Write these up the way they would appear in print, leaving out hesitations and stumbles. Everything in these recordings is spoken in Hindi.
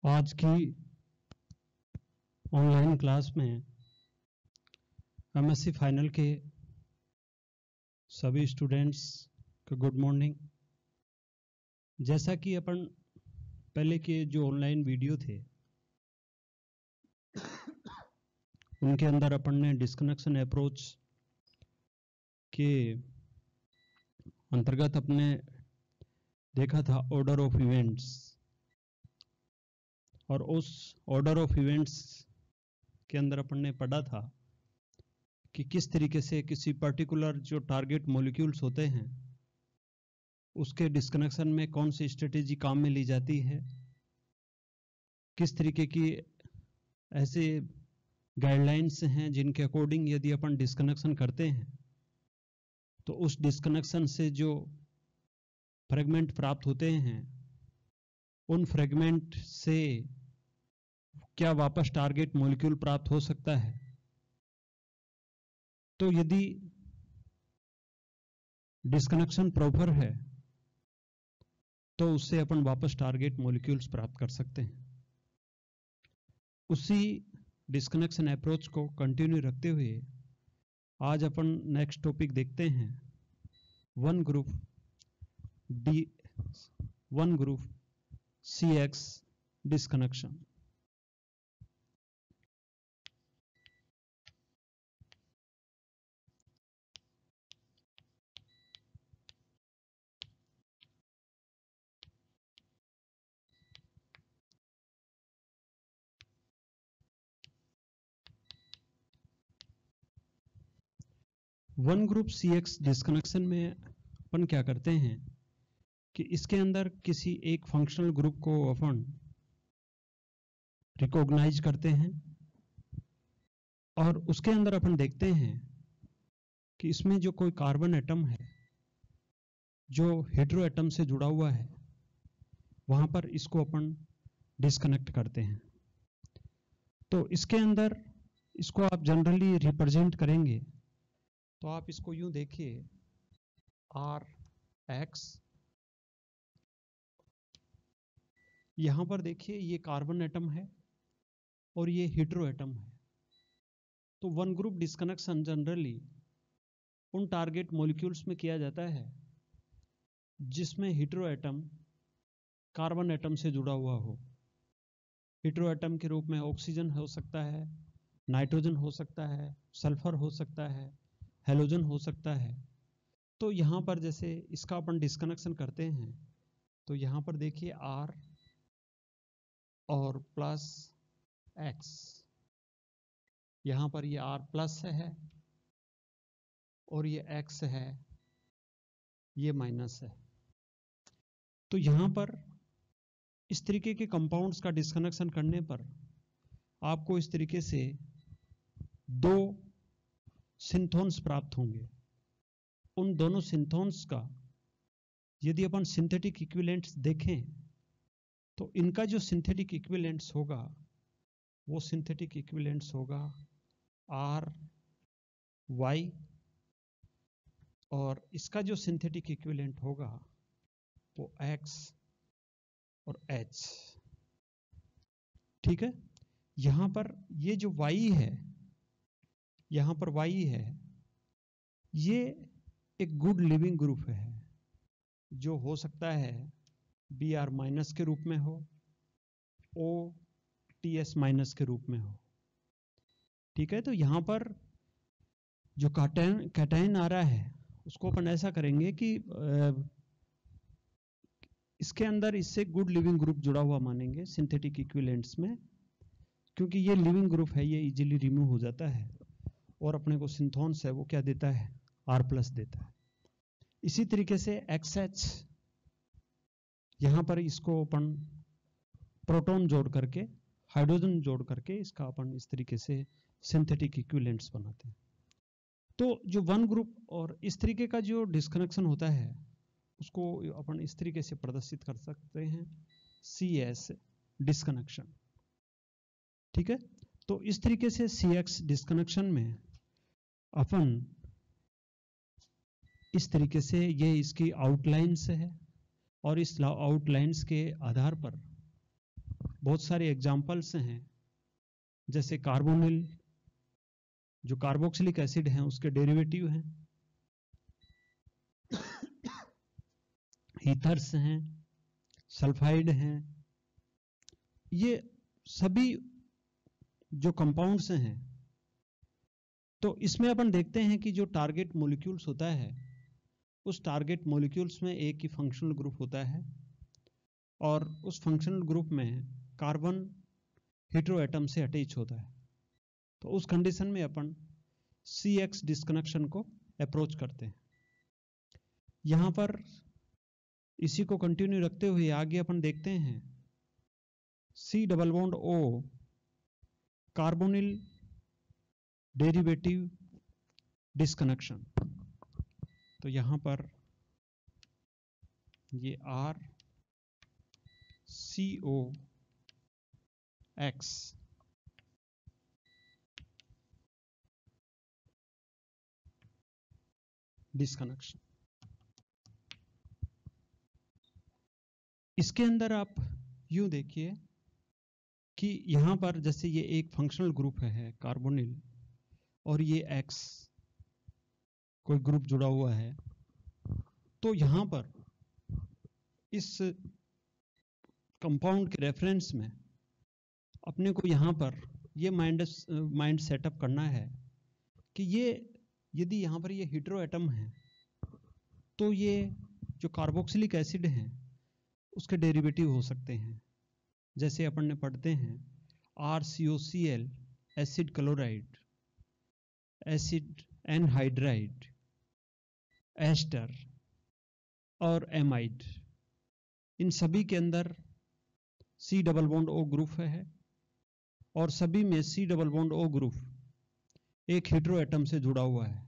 आज की ऑनलाइन क्लास में एमएससी फाइनल के सभी स्टूडेंट्स को गुड मॉर्निंग। जैसा कि अपन पहले के जो ऑनलाइन वीडियो थे उनके अंदर अपन ने डिस्कनेक्शन अप्रोच के अंतर्गत अपने देखा था ऑर्डर ऑफ इवेंट्स, और उस ऑर्डर ऑफ इवेंट्स के अंदर अपन ने पढ़ा था कि किस तरीके से किसी पर्टिकुलर जो टारगेट मॉलिक्यूल्स होते हैं उसके डिस्कनेक्शन में कौन सी स्ट्रेटेजी काम में ली जाती है, किस तरीके की ऐसे गाइडलाइंस हैं जिनके अकॉर्डिंग यदि अपन डिस्कनेक्शन करते हैं तो उस डिस्कनेक्शन से जो फ्रेगमेंट प्राप्त होते हैं उन फ्रेगमेंट से क्या वापस टारगेट मॉलिक्यूल प्राप्त हो सकता है। तो यदि डिस्कनेक्शन प्रॉपर है तो उससे अपन वापस टारगेट मॉलिक्यूल्स प्राप्त कर सकते हैं। उसी डिस्कनेक्शन अप्रोच को कंटिन्यू रखते हुए आज अपन नेक्स्ट टॉपिक देखते हैं, one group CX disconnection. One group CX disconnection में अपन क्या करते हैं कि इसके अंदर किसी एक फंक्शनल ग्रुप को अपन रिकॉग्नाइज करते हैं और उसके अंदर अपन देखते हैं कि इसमें जो कोई कार्बन एटम है जो हेटेरो एटम से जुड़ा हुआ है वहां पर इसको अपन डिस्कनेक्ट करते हैं। तो इसके अंदर इसको आप जनरली रिप्रेजेंट करेंगे तो आप इसको यूं देखिए, RX, यहां पर देखिए ये कार्बन एटम है और ये हेटेरो एटम है। तो वन ग्रुप डिस्कनेक्शन जनरली उन टारगेट मॉलिक्यूल्स में किया जाता है जिसमें हेटेरो एटम कार्बन एटम से जुड़ा हुआ हो। हेटेरो एटम के रूप में ऑक्सीजन हो सकता है, नाइट्रोजन हो सकता है, सल्फर हो सकता है, हेलोजन हो सकता है। तो यहां पर जैसे इसका अपन डिस्कनेक्शन करते हैं तो यहां पर देखिए R और प्लस X, यहां पर ये R प्लस है और ये X है, ये माइनस है। तो यहां पर इस तरीके के कंपाउंड्स का डिस्कनेक्शन करने पर आपको इस तरीके से दो सिंथोन्स प्राप्त होंगे। उन दोनों सिंथोन्स का यदि अपन सिंथेटिक इक्विवेलेंट्स देखें तो इनका जो सिंथेटिक इक्विवेलेंट्स होगा वो सिंथेटिक इक्विवेलेंट्स होगा RY, और इसका जो सिंथेटिक इक्विवेलेंट होगा वो X और H। ठीक है, यहां पर ये जो Y है, यहां पर Y है, ये एक गुड लिविंग ग्रुप है जो हो सकता है Br माइनस के रूप में हो, OTS माइनस के रूप में हो। ठीक है, तो यहां पर जो कैटायन आ रहा है उसको अपन ऐसा करेंगे कि इसके अंदर इससे गुड लिविंग ग्रुप जुड़ा हुआ मानेंगे सिंथेटिक इक्विवेलेंट्स में, क्योंकि ये लिविंग ग्रुप है, ये इजीली रिमूव हो जाता है और अपने को सिंथोन्स है वो क्या देता है, R+ देता है। इसी तरीके से XH, यहां पर इसको अपन प्रोटॉन जोड़ करके, हाइड्रोजन जोड़ करके इसका अपन इस तरीके से सिंथेटिक इक्विवेलेंट्स बनाते हैं। तो जो वन ग्रुप और इस तरीके का जो डिस्कनेक्शन होता है उसको अपन इस तरीके से प्रदर्शित कर सकते हैं, CS डिस्कनेक्शन। ठीक है, तो इस तरीके से CX डिस्कनेक्शन में अपन इस तरीके से, ये इसकी आउटलाइंस है और इस आउटलाइंस के आधार पर बहुत सारे एग्जाम्पल्स हैं, जैसे कार्बोनिल जो कार्बोक्सिलिक एसिड है उसके डेरिवेटिव हैं, ईथर्स हैं, सल्फाइड हैं। ये सभी जो कंपाउंड्स हैं, तो इसमें अपन देखते हैं कि जो टारगेट मॉलिक्यूल्स होता है उस टारगेट मॉलिक्यूल्स में एक ही फंक्शनल ग्रुप होता है, और उस फंक्शनल ग्रुप में कार्बन हेटेरो एटम से अटैच होता है। तो उस कंडीशन में अपन CX डिस्कनेक्शन को अप्रोच करते हैं। यहां पर इसी को कंटिन्यू रखते हुए आगे अपन देखते हैं C double bond O carbonyl derivative disconnection. तो यहां पर ये RCOX डिस्कनेक्शन। इसके अंदर आप यूं देखिए कि यहां पर जैसे ये एक फंक्शनल ग्रुप है कार्बोनिल, और ये X कोई ग्रुप जुड़ा हुआ है, तो यहां पर इस कंपाउंड के रेफरेंस में अपने को यहां पर ये माइंड सेटअप करना है कि ये यदि यहां पर ये हेटेरो एटम है, तो ये जो कार्बोक्सिलिक एसिड है उसके डेरिवेटिव हो सकते हैं। जैसे अपन ने पढ़ते हैं RCOCl acid chloride, acid anhydride, ester और एमाइड, इन सभी के अंदर C double bond O group है, और सभी में C double bond O group एक हेटेरो एटम से जुड़ा हुआ है।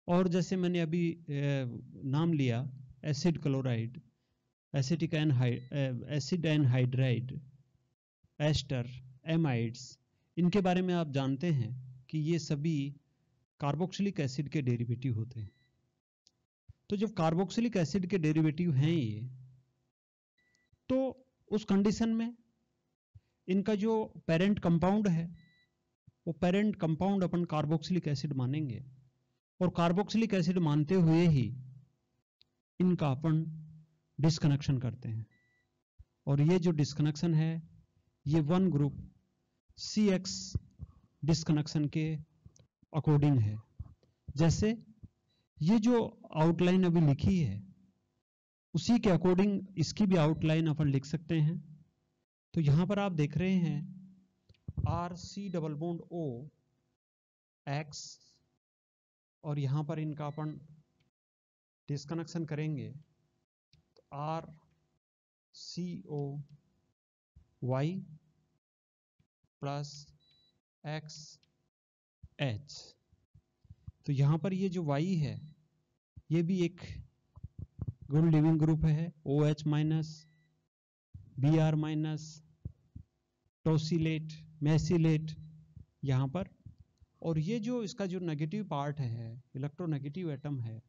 और जैसे मैंने अभी नाम लिया acid chloride, acid anhydride, ester, amides, इनके बारे में आप जानते हैं कि ये सभी कार्बोक्सिलिक एसिड के डेरिवेटिव होते हैं। तो जब कार्बोक्सिलिक एसिड के डेरिवेटिव हैं ये, तो उस कंडीशन में इनका जो पेरेंट कंपाउंड है वो पेरेंट कंपाउंड अपन कार्बोक्सिलिक एसिड मानेंगे, और कार्बोक्सिलिक एसिड मानते हुए ही इनका अपन डिस्कनेक्शन करते हैं। और ये जो डिस्कनेक्शन है ये वन ग्रुप CX डिस्कनेक्शन के अकॉर्डिंग है। जैसे ये जो आउटलाइन अभी लिखी है उसी के अकॉर्डिंग इसकी भी आउटलाइन अपन लिख सकते हैं। तो यहां पर आप देख रहे हैं RC double bond O X, और यहां पर इनका अपन डिस्कनेक्शन करेंगे तो RCO Y प्लस XH। तो यहां पर ये जो Y है ये भी एक गुड लिविंग ग्रुप है, OH माइनस, Br माइनस, टोसिलेट, मेसिलेट यहां पर। और ये जो इसका जो नेगेटिव पार्ट है, इलेक्ट्रोनेगेटिव एटम है,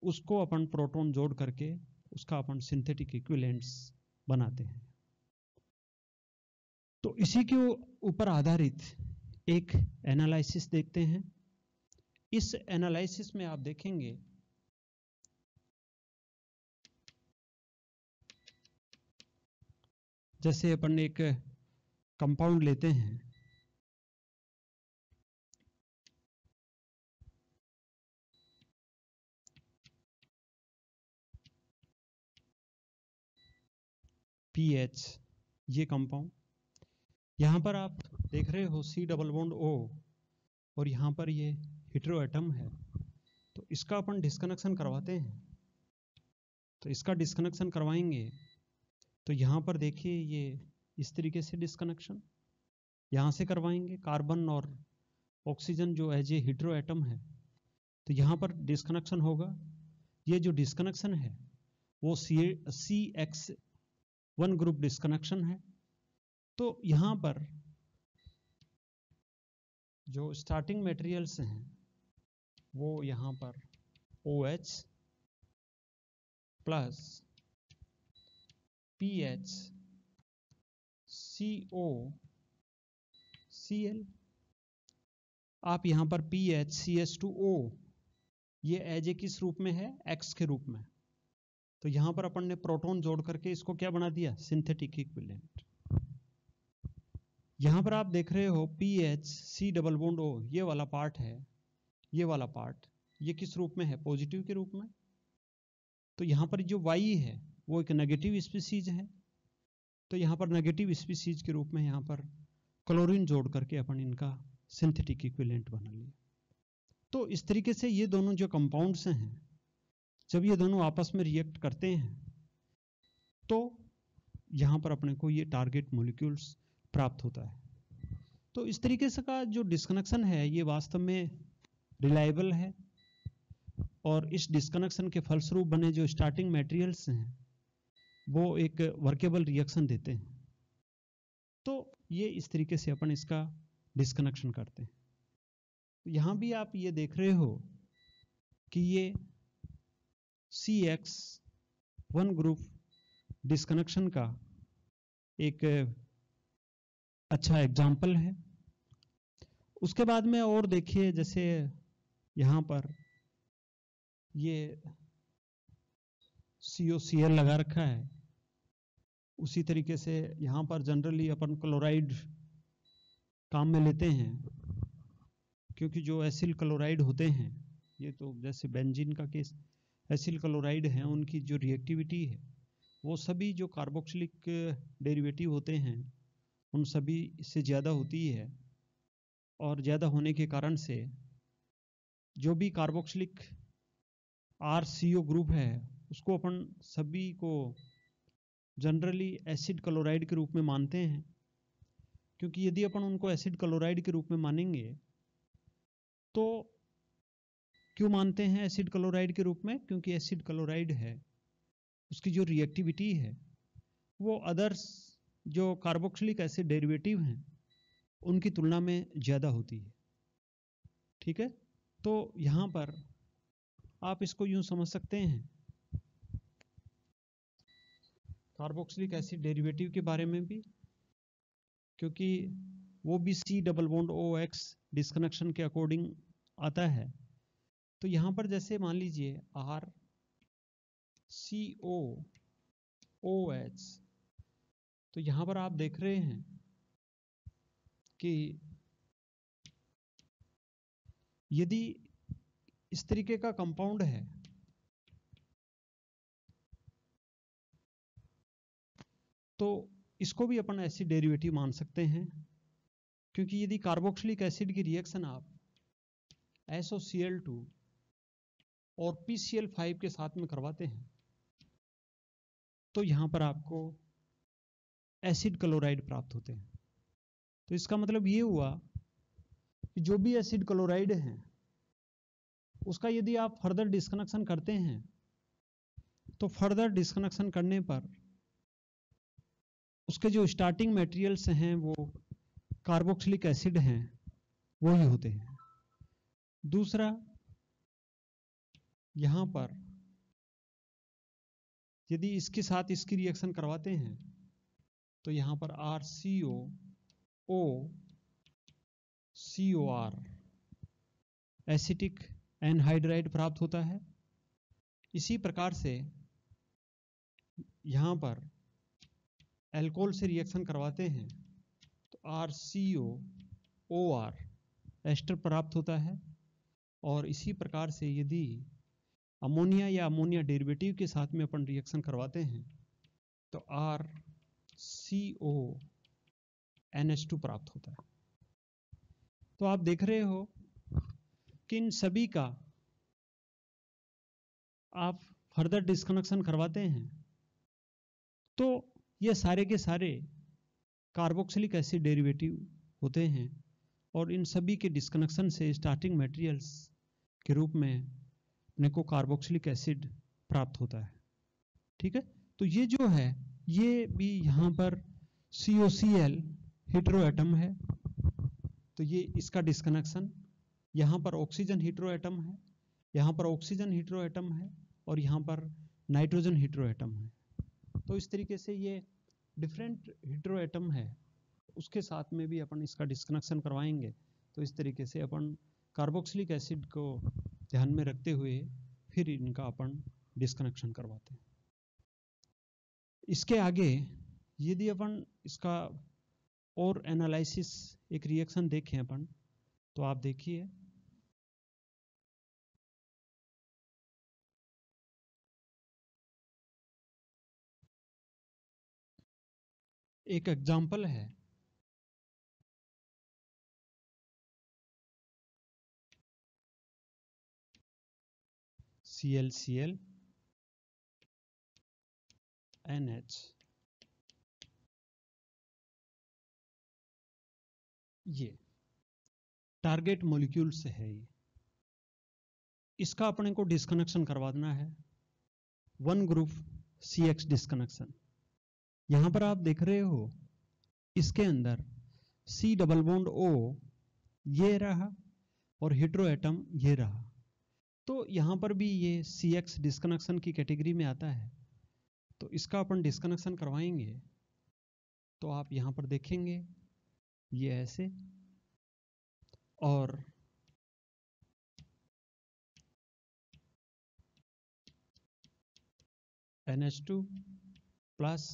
उसको अपन प्रोटॉन जोड़ करके उसका अपन सिंथेटिक इक्विवेलेंट्स बनाते हैं। तो इसी के ऊपर आधारित एक एनालिसिस देखते हैं। इस एनालिसिस में आप देखेंगे जैसे अपन एक कंपाउंड लेते हैं, PH, ये कंपाउंड, यहां पर आप देख रहे हो C डबल बॉन्ड O, और यहां पर ये हेटेरो एटम है। तो इसका अपन डिस्कनेक्शन करवाते हैं। तो इसका डिस्कनेक्शन करवाएंगे तो यहां पर देखिए ये इस तरीके से डिस्कनेक्शन यहां से करवाएंगे, कार्बन और ऑक्सीजन जो एज ए हेटेरो एटम है, तो यहां पर डिस्कनेक्शन होगा। ये जो डिस्कनेक्शन है वो CX वन ग्रुप डिस्कनेक्शन है। तो यहां पर जो स्टार्टिंग मटेरियल्स हैं वो यहां पर OH प्लस PH COCl, आप यहां पर PHCH2O, ये एज ए किस रूप में है, X के रूप में। तो यहां पर अपन ने प्रोटॉन जोड़ करके इसको क्या बना दिया, सिंथेटिक इक्विवेलेंट। यहां पर आप देख रहे हो PHC डबल बॉन्ड O, ये वाला पार्ट है, ये वाला पार्ट, ये किस रूप में है, पॉजिटिव के रूप में। तो यहां पर जो Y है वो एक नेगेटिव स्पीसीज है, तो यहां पर नेगेटिव स्पीसीज के रूप में यहां पर क्लोरीन जोड़ करके अपन इनका सिंथेटिक इक्विवेलेंट बना लिया। तो इस तरीके से ये दोनों जो कंपाउंड्स हैं, जब ये दोनों आपस में रिएक्ट करते हैं तो यहां पर अपने को ये टारगेट मॉलिक्यूल्स प्राप्त होता है। तो इस तरीके से का जो डिस्कनेक्शन है ये वास्तव में रिलायबल है, और इस डिस्कनेक्शन के फलस्वरूप बने जो स्टार्टिंग मटेरियल्स हैं वो एक वर्केबल रिएक्शन देते हैं। तो ये इस तरीके से अपन इसका डिस्कनेक्शन करते हैं। यहां भी आप ये देख रहे हो कि ये CX1 ग्रुप डिस्कनेक्शन का एक अच्छा एग्जाम्पल है। उसके बाद में और देखिए, जैसे यहां पर ये COCl लगा रखा है, उसी तरीके से यहां पर जनरली अपन क्लोराइड काम में लेते हैं, क्योंकि जो एसिल क्लोराइड होते हैं, ये तो जैसे बेंजीन का केस, एसिल क्लोराइड हैं, उनकी जो रिएक्टिविटी है वो सभी जो कार्बोक्सिलिक डेरिवेटिव होते हैं उन सभी से ज़्यादा होती है, और ज़्यादा होने के कारण से जो भी कार्बोक्सिलिक RCO ग्रुप है उसको अपन सभी को जनरली एसिड क्लोराइड के रूप में मानते हैं। क्योंकि यदि अपन उनको एसिड क्लोराइड के रूप में मानेंगे तो क्यों मानते हैं एसिड क्लोराइड के रूप में, क्योंकि एसिड क्लोराइड है उसकी जो रिएक्टिविटी है वो अदर्स जो कार्बोक्सिलिक एसिड डेरिवेटिव हैं उनकी तुलना में ज़्यादा होती है। ठीक है, तो यहाँ पर आप इसको यूं समझ सकते हैं, कार्बोक्सिलिक एसिड डेरिवेटिव के बारे में भी, क्योंकि वो भी C double bond OX disconnection के अकॉर्डिंग आता है। तो यहाँ पर जैसे मान लीजिए RCOOH, तो यहाँ पर आप देख रहे हैं कि यदि इस तरीके का कंपाउंड है तो इसको भी अपन एसिड डेरिवेटिव मान सकते हैं, क्योंकि यदि कार्बोक्सिलिक एसिड की रिएक्शन आप SOCl2 और PCl5 के साथ में करवाते हैं तो यहां पर आपको एसिड क्लोराइड प्राप्त होते हैं। तो इसका मतलब ये हुआ कि जो भी एसिड क्लोराइड है उसका यदि आप फर्दर डिस्कनेक्शन करते हैं तो फर्दर डिस्कनेक्शन करने पर उसके जो स्टार्टिंग मटेरियल्स हैं वो कार्बोक्सिलिक एसिड हैं, वही होते हैं। दूसरा, यहां पर यदि इसके साथ इसकी रिएक्शन करवाते हैं तो यहां पर RCOOCOR एसिटिक एनहाइड्राइड प्राप्त होता है। इसी प्रकार से यहां पर अल्कोहल से रिएक्शन करवाते हैं तो RCOOR एस्टर प्राप्त होता है। और इसी प्रकार से यदि अमोनिया या अमोनिया डेरिवेटिव के साथ में अपन रिएक्शन करवाते हैं तो RCONH2 प्राप्त होता है। तो आप देख रहे हो कि इन सभी का आप फर्दर डिस्कनेक्शन करवाते हैं तो ये सारे के सारे कार्बोक्सिलिक एसिड डेरिवेटिव होते हैं, और इन सभी के डिस्कनेक्शन से स्टार्टिंग मटेरियल्स के रूप में अपने को कार्बोक्सिलिक एसिड प्राप्त होता है। ठीक है, तो ये जो है ये भी यहाँ पर COCl हेटेरो एटम है, तो ये इसका डिस्कनेक्शन, यहाँ पर ऑक्सीजन हेटेरो एटम है, यहाँ पर ऑक्सीजन हेटेरो एटम है, और यहाँ पर नाइट्रोजन हेटेरो एटम है। तो इस तरीके से ये डिफरेंट हेटेरो एटम है उसके साथ में भी अपन इसका डिस्कनेक्शन करवाएंगे। तो इस तरीके से अपन कार्बोक्सिलिक एसिड को ध्यान में रखते हुए फिर इनका अपन डिस्कनेक्शन करवाते हैं। इसके आगे यदि अपन इसका और एनालिसिस एक रिएक्शन देखें अपन, तो आप देखिए एक एग्जाम्पल है, ClCl NH, ये टारगेट मॉलिक्यूल से है। ये इसका अपने को डिस्कनेक्शन करवा देना है, वन ग्रुप CX डिस्कनेक्शन। यहां पर आप देख रहे हो इसके अंदर C डबल बॉन्ड O ये रहा और हेटेरो एटम ये रहा। तो यहां पर भी ये CX डिस्कनेक्शन की कैटेगरी में आता है। तो इसका अपन डिस्कनेक्शन करवाएंगे। तो आप यहां पर देखेंगे ये ऐसे, और NH2 प्लस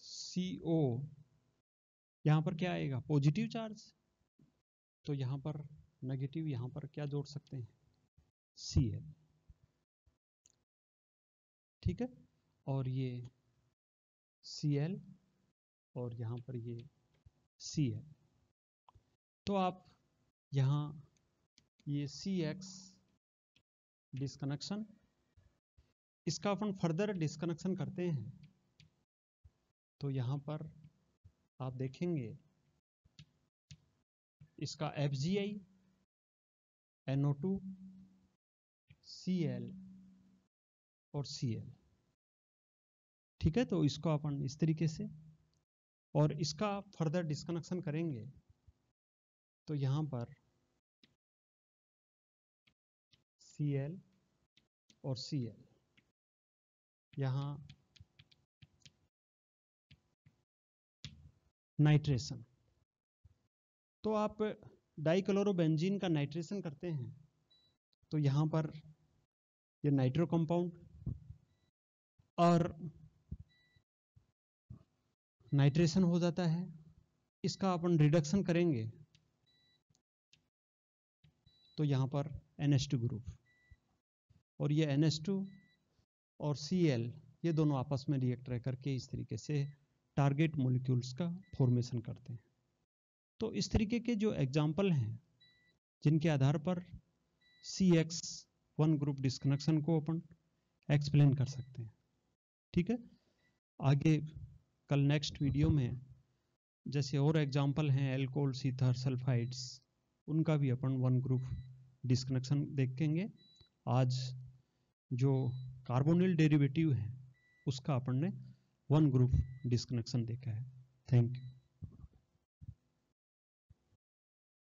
CO, यहां पर क्या आएगा, पॉजिटिव चार्ज। तो यहां पर नेगेटिव, यहां पर क्या जोड़ सकते हैं, Cl, ठीक है। और ये Cl और यहां पर ये Cl। तो आप यहां ये CX डिस्कनेक्शन, इसका अपन फर्दर डिस्कनेक्शन करते हैं। तो यहां पर आप देखेंगे इसका FgI NO2 Cl और Cl, ठीक है। तो इसको अपन इस तरीके से, और इसका फर्दर डिस्कनेक्शन करेंगे। तो यहां पर Cl और Cl, यहां नाइट्रेशन। तो आप डाइक्लोरोबेंजीन का नाइट्रेशन करते हैं, तो यहां पर ये नाइट्रो कंपाउंड और नाइट्रेशन हो जाता है। इसका अपन रिडक्शन करेंगे तो यहां पर NH2 ग्रुप, और ये NH2 और Cl ये दोनों आपस में रिएक्ट रह करके इस तरीके से टारगेट मॉलिक्यूल्स का फॉर्मेशन करते हैं। तो इस तरीके के जो एग्जाम्पल हैं जिनके आधार पर CX वन ग्रुप डिस्कनेक्शन को अपन एक्सप्लेन कर सकते हैं, ठीक है। आगे कल नेक्स्ट वीडियो में जैसे और एग्जाम्पल हैं एल्कोहल, ईथर, सल्फाइड्स, उनका भी अपन वन ग्रुप डिस्कनेक्शन देखेंगे। आज जो कार्बोनिल डेरिवेटिव है उसका अपन ने वन ग्रुप डिस्कनेक्शन देखा है। Thank you.